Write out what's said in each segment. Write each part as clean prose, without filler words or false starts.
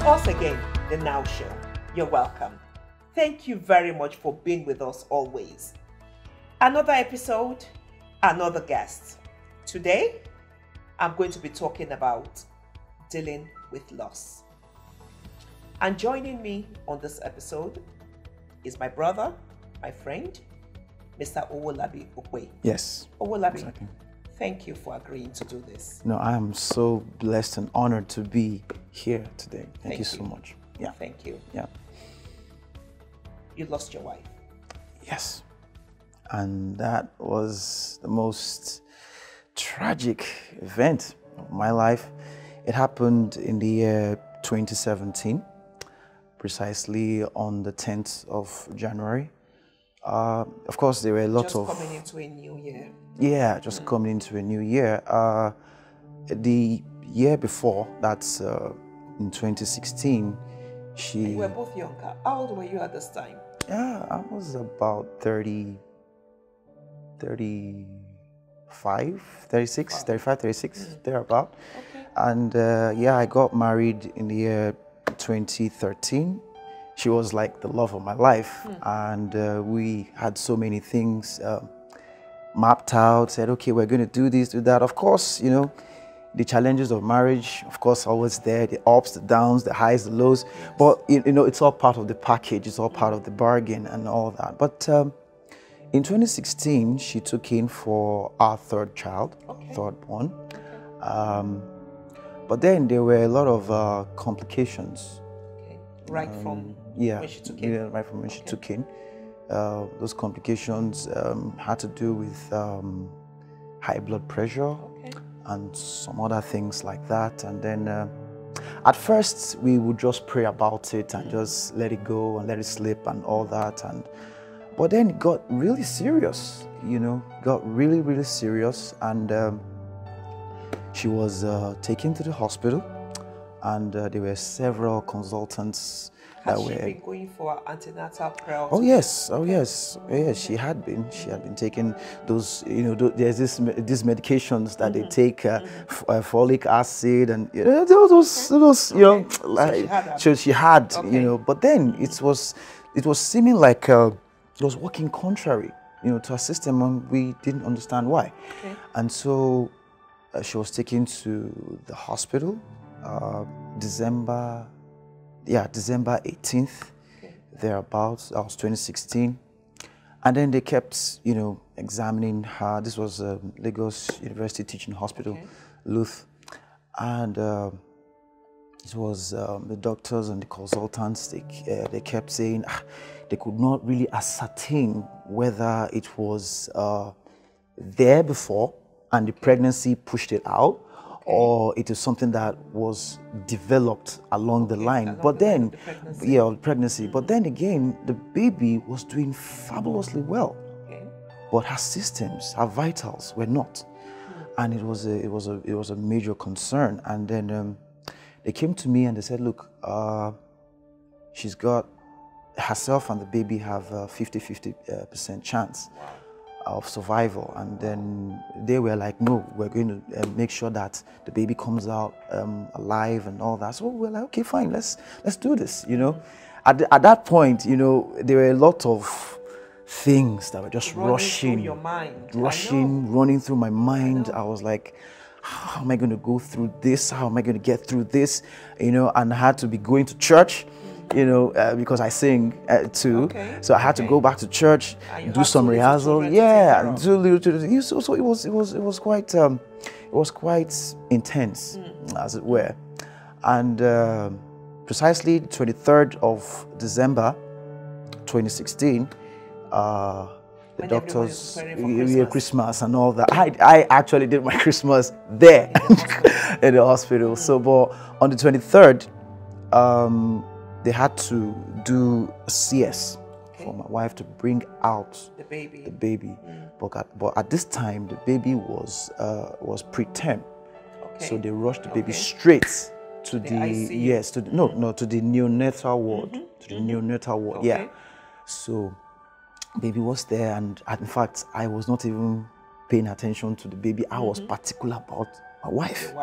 us again, the Now Show. You're welcome. Thank you very much for being with us always. Another episode, another guest. Today, I'm going to be talking about dealing with loss. And joining me on this episode is my brother, my friend, Mr. Owolabi Ope. Yes. Owolabi, exactly. Thank you for agreeing to do this. No, I am so blessed and honored to be here today. Thank you so much. Yeah. Thank you. Yeah. You lost your wife. Yes. And that was the most tragic event of my life. It happened in the year 2017, precisely on the 10th of January. Of course, there were a lot of... Just coming into a new year. Yeah, just coming into a new year. The year before, that's in 2016, she... You were both younger. How old were you at this time? Yeah, I was about 35, 36, 35, 36, thereabout. Okay. And yeah, I got married in the year 2013. She was like the love of my life. And we had so many things mapped out, said, okay, we're going to do this, do that. Of course, you know, the challenges of marriage, of course, always there, the ups, the downs, the highs, the lows. Yes. But, you know, it's all part of the package. It's all part of the bargain and all that. But in 2016, she took in for our third child, third born. But then there were a lot of complications. Right from when she took in? Yeah, right from when she took in. Those complications had to do with high blood pressure and some other things like that. And then at first we would just pray about it and just let it go and let it slip and all that. But then it got really serious, you know, got really, really serious. And she was taken to the hospital, and there were several consultants. Has she been going for antenatal prayer? Oh yes, oh yes, yes. She had been taking those. You know, there's these medications that they take, folic acid, and you know, those you know, like so she had, you know. But then it was seeming like it was working contrary, you know, to her system, and we didn't understand why. And so she was taken to the hospital, December 18th, thereabouts. That was 2016. And then they kept, you know, examining her. This was Lagos University Teaching Hospital, Luth. And it was the doctors and the consultants, they kept saying they could not really ascertain whether it was there before and the pregnancy pushed it out, or it is something that was developed along the line. But then, pregnancy. But then again, the baby was doing fabulously well, but her systems, her vitals were not, and it was a major concern. And then they came to me and they said, look, she's got herself and the baby have a 50% chance of survival. And then they were like, no, we're going to make sure that the baby comes out alive and all that. So we're like, okay, fine, let's do this, you know. At that point, you know, there were a lot of things that were just running through my mind. I was like, how am I going to go through this? How am I going to get through this? You know, and I had to be going to church, you know, because I sing too. So I had to go back to church, do some rehearsal, and do little. So it was quite intense, as it were. And precisely the 23rd of December, 2016, the doctors, Christmas and all that. I actually did my Christmas there in the hospital. So, but on the 23rd, they had to do a CS for my wife to bring out the baby. But at this time, the baby was preterm, so they rushed the baby straight to the ICU. To the neonatal ward, to the neonatal ward. Yeah. So baby was there, and in fact, I was not even paying attention to the baby. I was particular about my wife.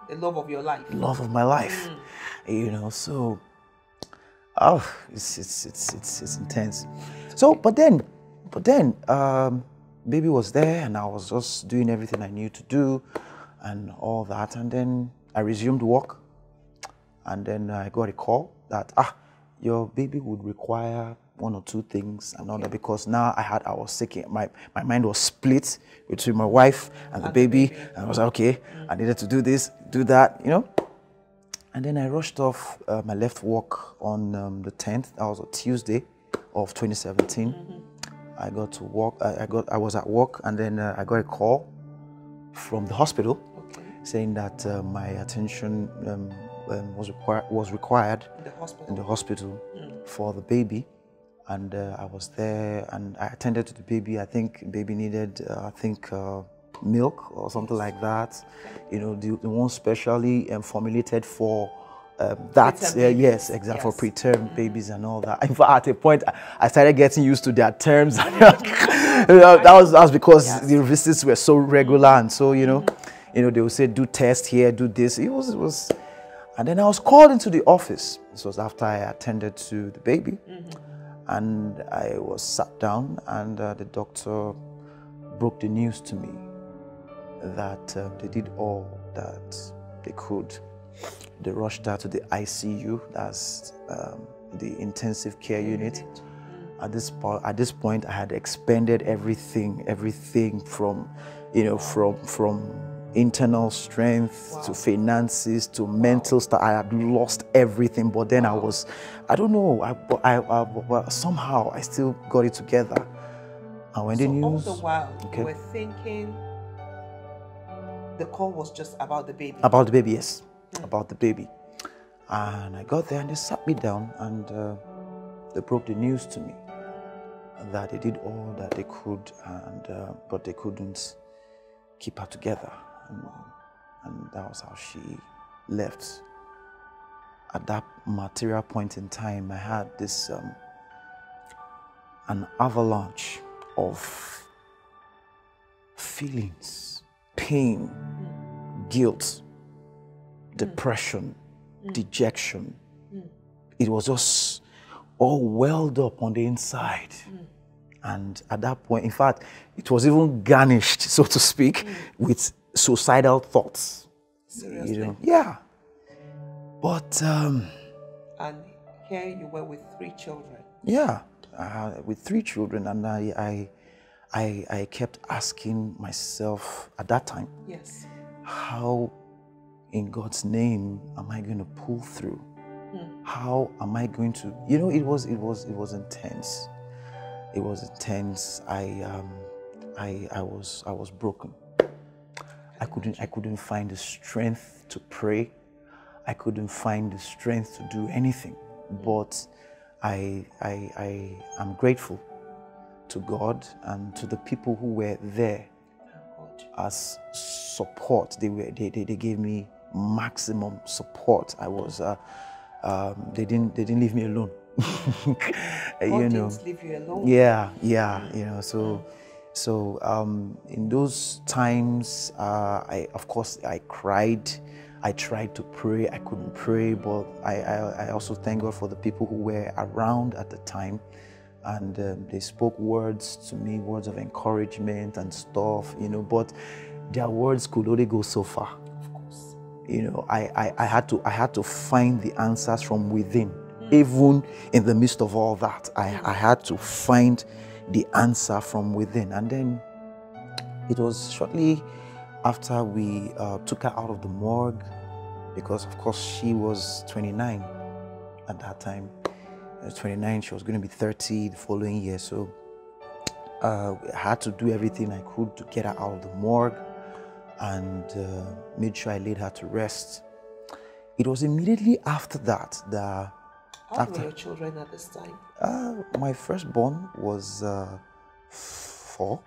The love of your life. Love of my life. You know, so it's intense. So but then baby was there and I was just doing everything I knew to do and all that, and then I resumed work, and then I got a call that your baby would require one or two things and all that, because now I was sick. My mind was split between my wife and the baby. And I was like, okay, I needed to do this, do that, you know. And then I rushed off. I left work on the 10th. That was a Tuesday of 2017. I got to work. I was at work, and then I got a call from the hospital saying that my attention was required in the hospital for the baby. And I was there, and I attended to the baby. I think baby needed, milk or something like that. You know, the one specially formulated for that. Yes, exactly, for preterm babies and all that. In fact, at a point, I started getting used to their terms. that was because the visits were so regular, and so they would say, do test here, do this. It was, and then I was called into the office. This was after I attended to the baby. And I was sat down, and the doctor broke the news to me that they did all that they could. They rushed her to the ICU, that's the intensive care unit. At this point, I had expended everything from, from internal strength to finances to mental stuff. I had lost everything, but then I don't know, but somehow I still got it together. And when the news, all the while you were thinking the call was just about the baby. About the baby, yes, about the baby. And I got there, and they sat me down, and they broke the news to me that they did all that they could, and but they couldn't keep her together. And that was how she left. At that material point in time, I had this an avalanche of feelings, pain, guilt, depression, dejection. It was just all welled up on the inside. And at that point, in fact, it was even garnished, so to speak, with suicidal thoughts. Seriously? Yeah. But and here you were with 3 children. Yeah, with 3 children, and I kept asking myself at that time, yes, how in God's name am I going to pull through? How am I going to? It was intense. It was intense. I was broken. I couldn't find the strength to pray. I couldn't find the strength to do anything. But I am grateful to God and to the people who were there as support. They gave me maximum support. I was they didn't leave me alone. God didn't leave you alone. Yeah. So in those times, I cried. I tried to pray. I couldn't pray, but I also thank God for the people who were around at the time, and they spoke words to me, words of encouragement and stuff, but their words could only go so far. Of course. I had to find the answers from within. Even in the midst of all that, I had to find the answer from within. And then it was shortly after we took her out of the morgue, because of course she was 29 at that time. 29, she was going to be 30 the following year. So I had to do everything I could to get her out of the morgue, and made sure I laid her to rest. It was immediately after that that... How were your children at this time? My firstborn was 4. 4.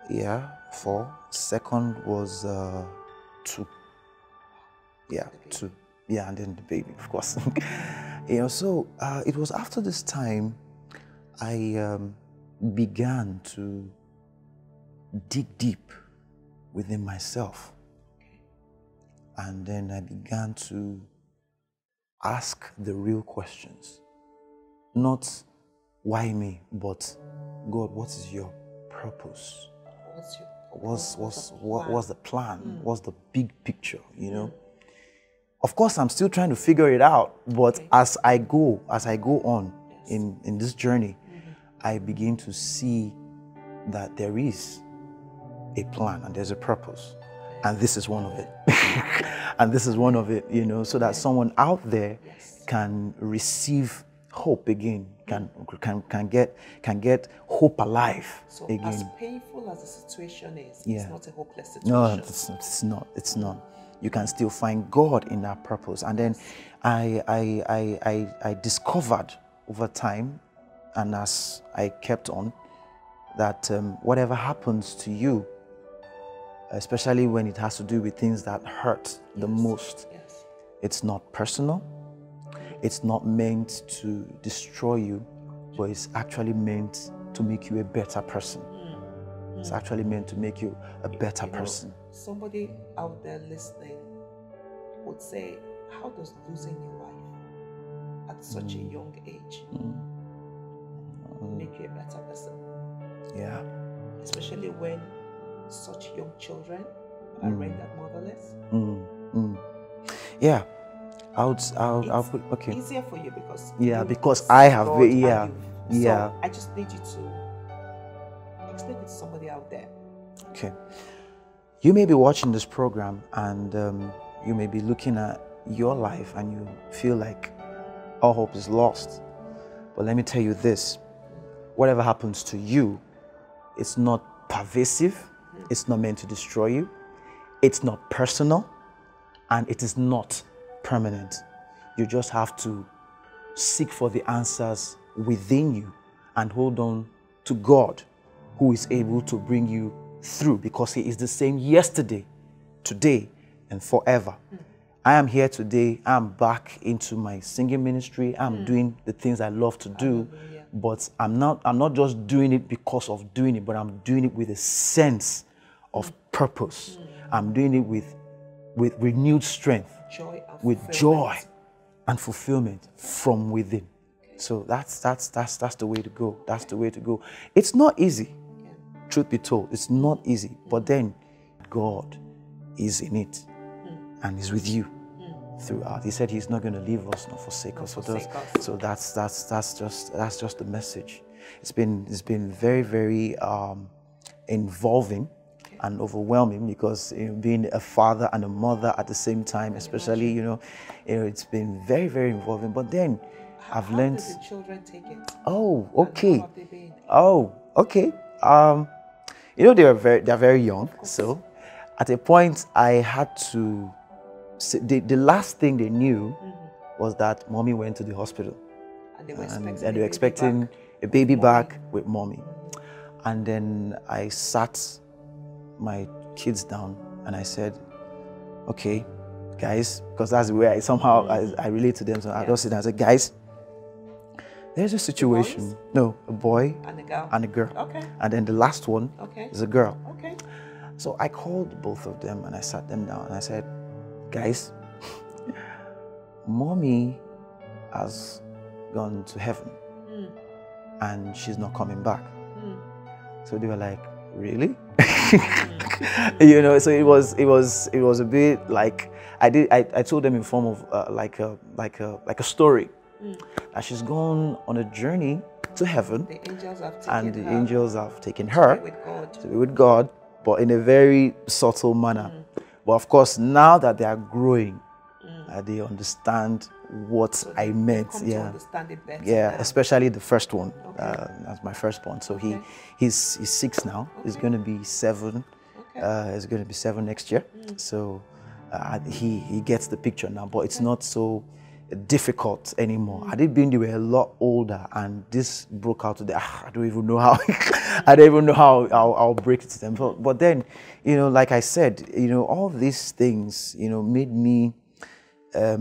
Yeah, 4. Second was 2. Yeah, 2. Yeah, and then the baby, of course. So it was after this time I began to dig deep within myself. And then I began to ask the real questions. Not why me, but God, what is your purpose? What's the plan? What's the big picture, you know? Of course, I'm still trying to figure it out, but as I go on in this journey, I begin to see that there is a plan and there's a purpose. And this is one of it. And this is one of it, you know, so that someone out there can receive hope again, can get hope alive again. As painful as the situation is, Yeah. it's not a hopeless situation. No, it's not. You can still find God in that purpose. And then I discovered over time, and as I kept on, that whatever happens to you, especially when it has to do with things that hurt the most, it's not personal. It's not meant to destroy you, but it's actually meant to make you a better person. It's actually meant to make you a better person. Somebody out there listening would say, how does losing your life at such a young age make you a better person? Yeah. Especially when such young children are rendered motherless. Yeah. I'll put, okay. Easier for you because because I have God been, So I just need you to explain it to somebody out there. Okay. You may be watching this program and you may be looking at your life and you feel like all hope is lost. But let me tell you this, whatever happens to you, it's not pervasive, it's not meant to destroy you, it's not personal, and it is not permanent. You just have to seek for the answers within you and hold on to God, who is able to bring you through, because He is the same yesterday, today, and forever. I am here today. I'm back into my singing ministry. I'm doing the things I love to do, but I'm not just doing it because of doing it, but I'm doing it with a sense of purpose. I'm doing it with renewed strength, joy and fulfillment from within. So that's the way to go. That's the way to go. It's not easy, truth be told. It's not easy, but then God is in it and is with you throughout. He said He's not going to leave us nor forsake us. So that's just the message. It's been very, very involving and overwhelming, because being a father and a mother at the same time, especially, it's been very, very involving. But then I've learned. How did the children take it? Oh, okay. How have they been? Oh, okay. They're very young. So at a point I had to say, the last thing they knew was that mommy went to the hospital. And they were expecting a baby back with mommy. And then I sat my kids down and I said, okay, guys, because that's the way I relate to them. So I just sit down and I said, guys, there's a situation. No, a boy and a girl. Okay. And then the last one is a girl. Okay. So I called both of them and I sat them down and I said, guys, mommy has gone to heaven and she's not coming back. So they were like, really? So it was a bit like I told them in form of like a story. That she's gone on a journey to heaven, the angels have taken her to be with God, but in a very subtle manner. But of course, now that they are growing, they understand what I meant. Understand it better. Yeah, especially the first one. That's my firstborn. So he's 6 now. He's going to be 7. He's going to be 7 next year. So he gets the picture now. But it's not so difficult anymore. Had it been they were a lot older and this broke out today, I don't even know how. I don't even know how I'll break it to them. But then, like I said, all these things, made me a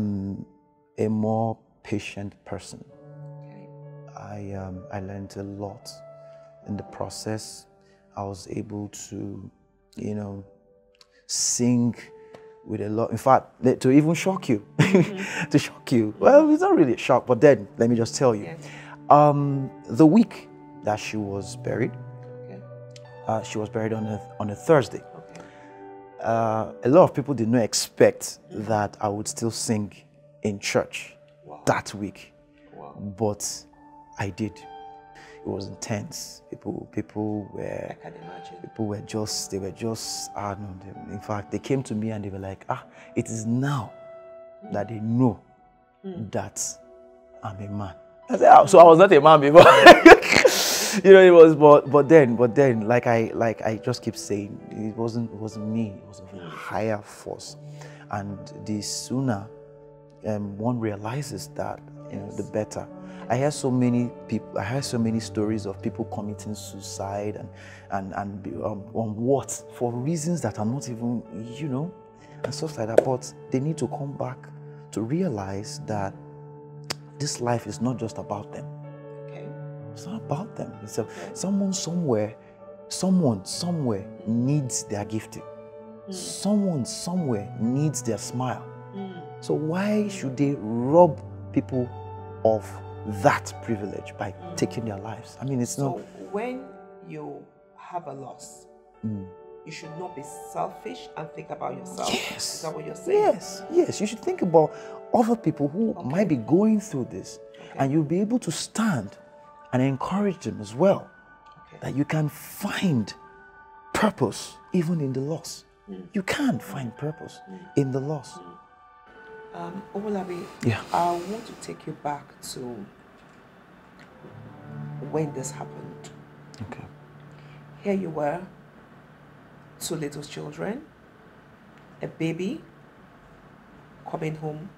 more patient person. I learned a lot in the process. I was able to, sing with a lot. In fact, to even shock you, to shock you. Well, it's not really a shock, but then let me just tell you. Yes. The week that she was buried, she was buried on a Thursday. Okay. A lot of people did not expect that I would still sing in church that week, but I did. It was intense. People were. I can imagine. People were just. They were just. In fact, they came to me and they were like, it is now that they know that I'm a man. I said, so I was not a man before. It was, but then, like I just keep saying, it wasn't me. It was a higher force, and the sooner one realizes that, the better. I hear so many people. I hear so many stories of people committing suicide and on what, for reasons that are not even, and stuff like that. But they need to come back to realize that this life is not just about them. Okay. It's not about them. It's someone somewhere needs their gifting. Someone somewhere needs their smile. So why should they rob people of that privilege by taking their lives? I mean, it's not. So when you have a loss, you should not be selfish and think about yourself. Yes. Is that what you're saying? Yes. You should think about other people who might be going through this, and you'll be able to stand and encourage them as well. That you can find purpose even in the loss. You can find purpose in the loss. Owolabi, I want to take you back to when this happened. Okay. Here you were, 2 little children, a baby coming home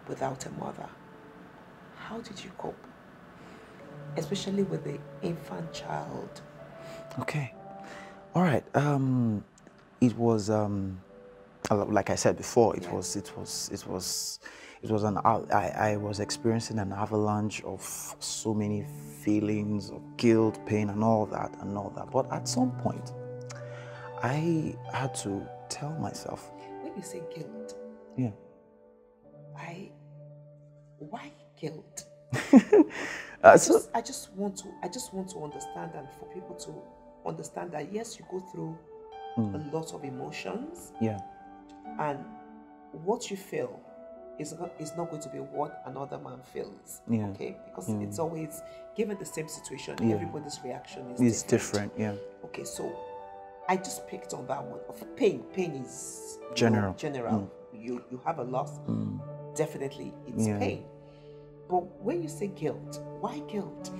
without a mother. How did you cope? Especially with the infant child. Okay. All right. It was like I said before, I was experiencing an avalanche of so many feelings of guilt, pain, and all that. But at some point, I had to tell myself. When you say guilt, why guilt? I just want to understand, and for people to understand that yes, you go through a lot of emotions. Yeah. And what you feel is not going to be what another man feels. Yeah. Okay? Because it's always, given the same situation, everybody's reaction is different. Yeah. Okay, so I just picked on that one. Of pain. Pain is general. You have a loss. Definitely it's pain. But when you say guilt, why guilt?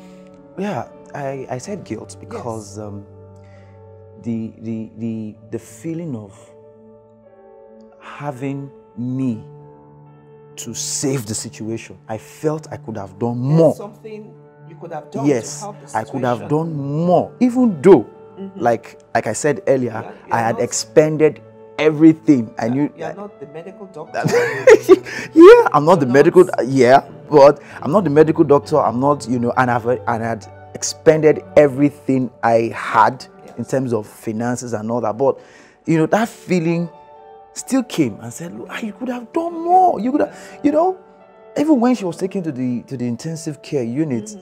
Yeah, I said guilt because the feeling of having me to save the situation, I felt I could have done more. Something you could have done. Yes, to help the situation. I could have done more, even though, like I said earlier, I had expended everything. I knew. You're not the medical doctor. Yeah, I'm not the medical. Yeah, but I'm not the medical doctor. I'm not, and I had expended everything I had in terms of finances and all that. But that feeling still came and said, "Look, you could have done more. You could have, even when she was taken to the intensive care unit,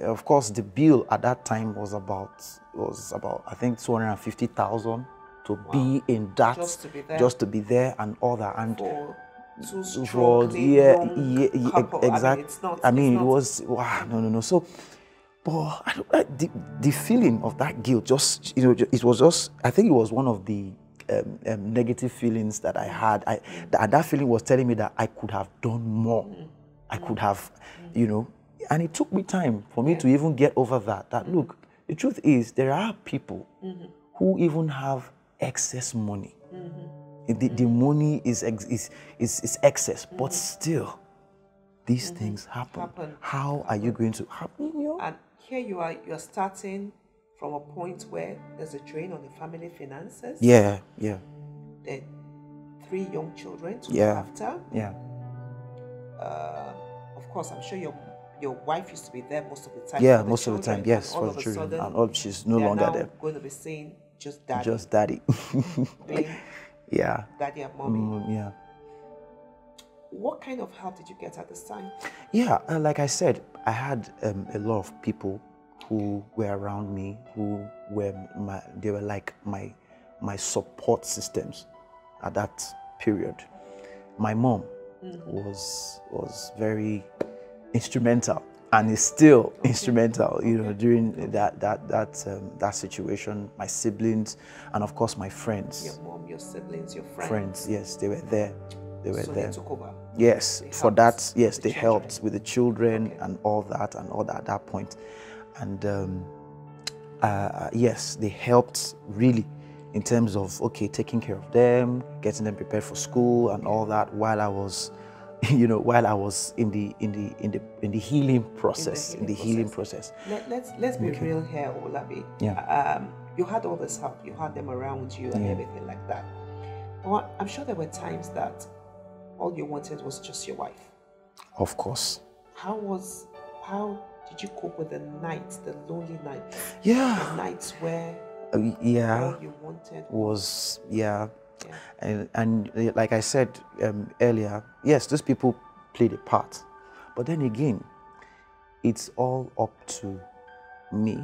of course, the bill at that time was about I think 250,000 to be in that, just to be there and all that, and exactly. It was no. So, but the feeling of that guilt, just it was just. I think it was one of the negative feelings that I had. That feeling was telling me that I could have done more. I could have, and it took me time for me to even get over that. That look, the truth is there are people who even have excess money. The money is excess, but still, these things happen. How are you going to happen? And here you're starting from a point where there's a drain on the family finances. Yeah. Then 3 young children to look after. Yeah. Of course, I'm sure your wife used to be there most of the time. Yeah, most of the time. Yes, for the children. And she's no longer there. Going to be saying just daddy. Just daddy. Yeah. Daddy and mommy. Yeah. What kind of help did you get at this time? Yeah, like I said, I had a lot of people who were around me, who were they were like my support systems at that period. My mom was very instrumental, and is still instrumental, you know, during that situation. My siblings, and of course my friends. Your mom, your siblings, your friends. Friends, yes, they were there. They were there. They took over. Yes, for that, yes, they children. helped with the children and all that at that point. And yes, they helped really in terms of, okay, taking care of them, getting them prepared for school and all that, while I was, you know, while I was in the healing process, Let's be real here, Owolabi. Yeah. You had all this help, you had them around you and everything like that. Well, I'm sure there were times that all you wanted was just your wife. Of course. How did you cope with the nights, the lonely nights? Yeah. The nights where yeah, all you wanted was and like I said earlier, yes, those people played a part, but then again, it's all up to me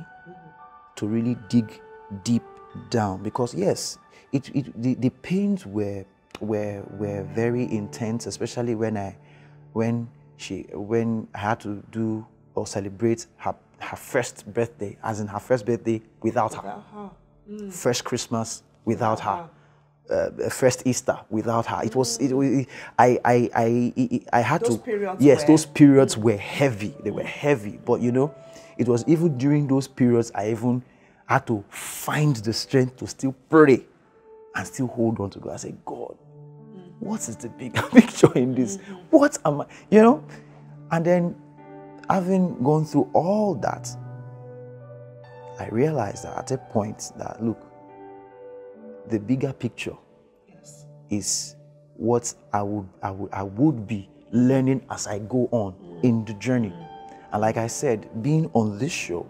to really dig deep down, because yes, the pains were very intense, especially when I had to do or celebrate her first birthday, as in her first birthday without her. First Christmas without her. First Easter without her. I had those to. Periods yes, those periods were heavy. They were heavy. But you know, it was even during those periods I even had to find the strength to still pray and still hold on to God. I say, God, what is the bigger picture in this? What am I, you know? And then, having gone through all that, I realized that at a point that, look, the bigger picture is what I would be learning as I go on in the journey. And like I said, being on this show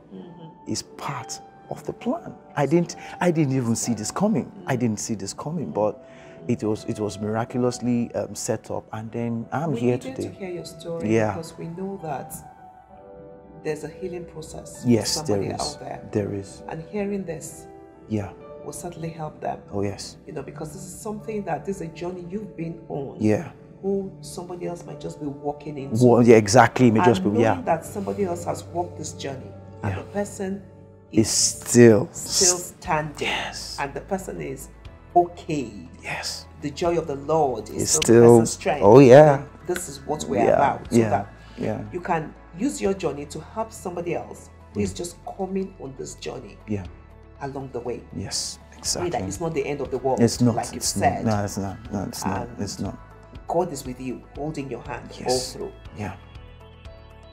is part of the plan. I didn't even see this coming. I didn't see this coming, but it was miraculously set up, and then I'm here today. We need to hear your story because we know that there's a healing process for somebody out there. There is. And hearing this will certainly help them. Oh yes. You know, because this is something that this is a journey you've been on. Yeah. Who somebody else might just be walking into. Well, yeah, exactly. May just be knowing that somebody else has walked this journey, and the person is still standing. Yes. And the person is okay. Yes. The joy of the Lord is still still the person's strength. Oh yeah. This is what we're about. So that you can use your journey to help somebody else who is just coming on this journey. Yeah. Along the way. Yes, exactly. That it's not the end of the world. It's not. Like you said. No, it's not. No, it's not. It's not. God is with you, holding your hand all through. Yeah.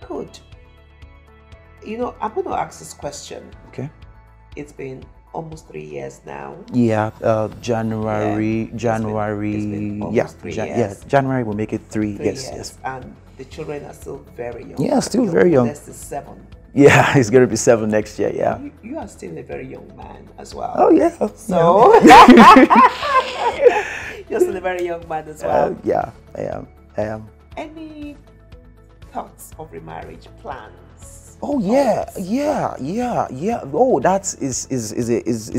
Good. You know, I'm going to ask this question. Okay. It's been almost 3 years now. Yeah, January. It's been almost 3 years. Yeah, January will make it 3 years. Yes. And the children are still very young. Yeah, still very young. This is 7. Yeah, he's going to be 7 next year. Yeah. You are still a very young man as well. Oh yeah. So you're still a very young man as well. Yeah, I am. Any thoughts of remarriage plans? Oh yeah. Oh, that is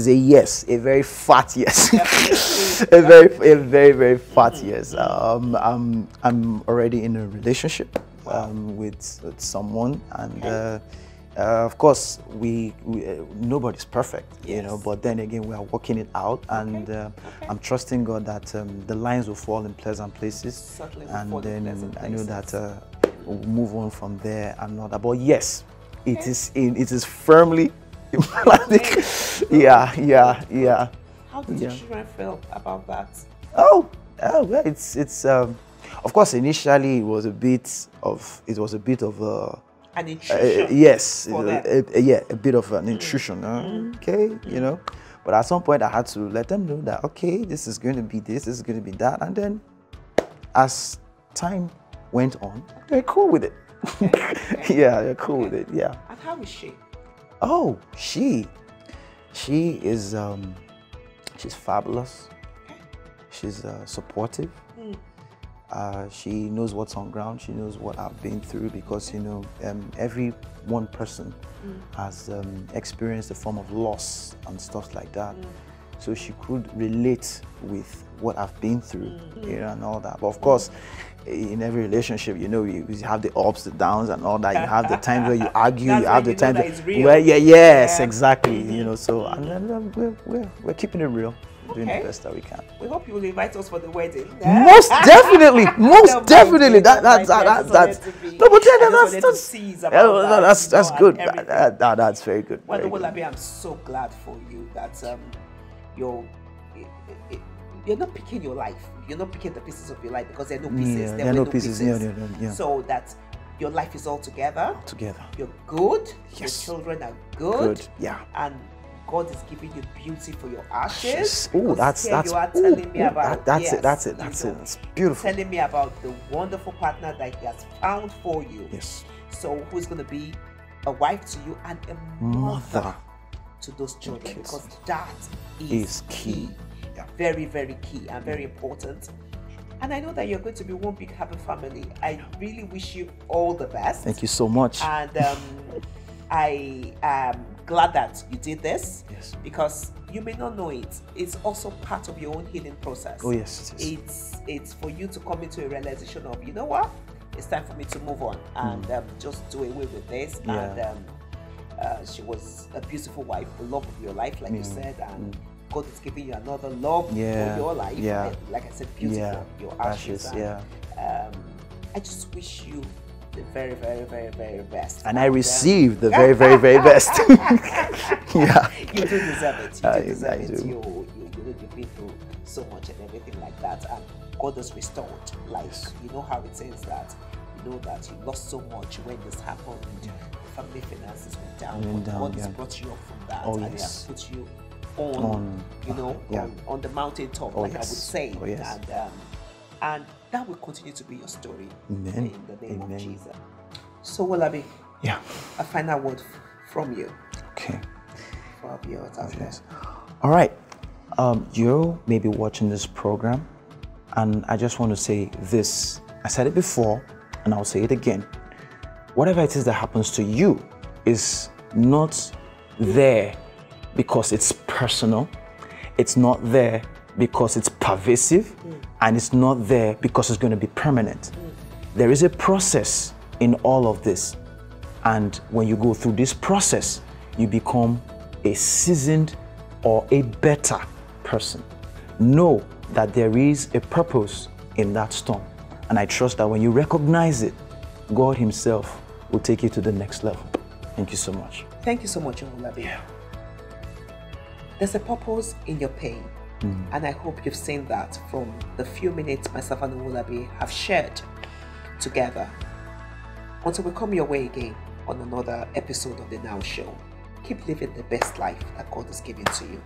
a yes, a very fat yes. a very fat yes. I'm already in a relationship with someone, and of course we nobody's perfect, you know, but then again we are working it out, and I'm trusting God that the lines will fall in pleasant places, and then I know that we'll move on from there and all that. But yes, it is firmly in planning. Yeah. How did the children feel about that? Oh well, it's of course initially it was a bit of an intrusion. Yes, a bit of an intrusion. Okay, you know, but at some point I had to let them know that okay, this is going to be this is going to be that, and then as time went on, they're cool with it. Yeah, they're cool with it. Yeah. And how is she? Oh, she is she's fabulous. She's supportive. She knows what's on ground. She knows what I've been through because, you know, every one person has experienced a form of loss and stuff like that. So she could relate with what I've been through, you know, and all that. But of course, in every relationship, you know, you have the ups, the downs, and all that. You have the times where you argue. You have the times where, yes, exactly. You know, so and we're keeping it real, doing the best that we can. We hope you will invite us for the wedding. Most definitely, most definitely. That's no, but that's good. That's very good. Well, Owolabi, I'm so glad for you that you're not picking your life. You're not picking the pieces of your life because there are no pieces. There are no pieces. Yeah. So that your life is all together. Together. You're good. Yes. Your children are good. Yeah. And God is giving you beauty for your ashes. Oh, that's you are telling me about that's it. It's beautiful. Telling me about the wonderful partner that He has found for you. Yes. So who's going to be a wife to you and a mother to those children, because that is key. Yeah. Very, very key and very important. And I know that you're going to be one big happy family. I really wish you all the best. Thank you so much. And I am glad that you did this. Yes. Because you may not know it. It's also part of your own healing process. Oh yes, it is. It's for you to come into a realization of, you know what? It's time for me to move on and just do away with this. Yeah. And she was a beautiful wife, the love of your life, like you said, and God is giving you another love for your life. Yeah. Like I said, beautiful. Your ashes. And, I just wish you the very, very, very, very best. And I received the very, very, very best. Yeah. You do deserve it. You do deserve it. Do. You've been through so much and everything like that. And God has restored. Like, you know how it says that, you know that you lost so much when this happened. The family finances went down. God has brought you up from that. And He has put you on you know, on the mountain top, I would say. And that will continue to be your story. Amen. In the name of Jesus. So, Owolabi, a final word from you. Okay. For our viewers out there. All right. You may be watching this program, and I just want to say this. I said it before, and I'll say it again. Whatever it is that happens to you is not there because it's personal. It's not there because it's pervasive, and it's not there because it's going to be permanent. There is a process in all of this, and when you go through this process, you become a seasoned or a better person. Know that there is a purpose in that storm, and I trust that when you recognize it, God Himself will take you to the next level. Thank you so much. Thank you so much, Owolabi. There's a purpose in your pain, and I hope you've seen that from the few minutes myself and Owolabi have shared together. Until we come your way again on another episode of the N.O.W. Show, keep living the best life that God has given to you.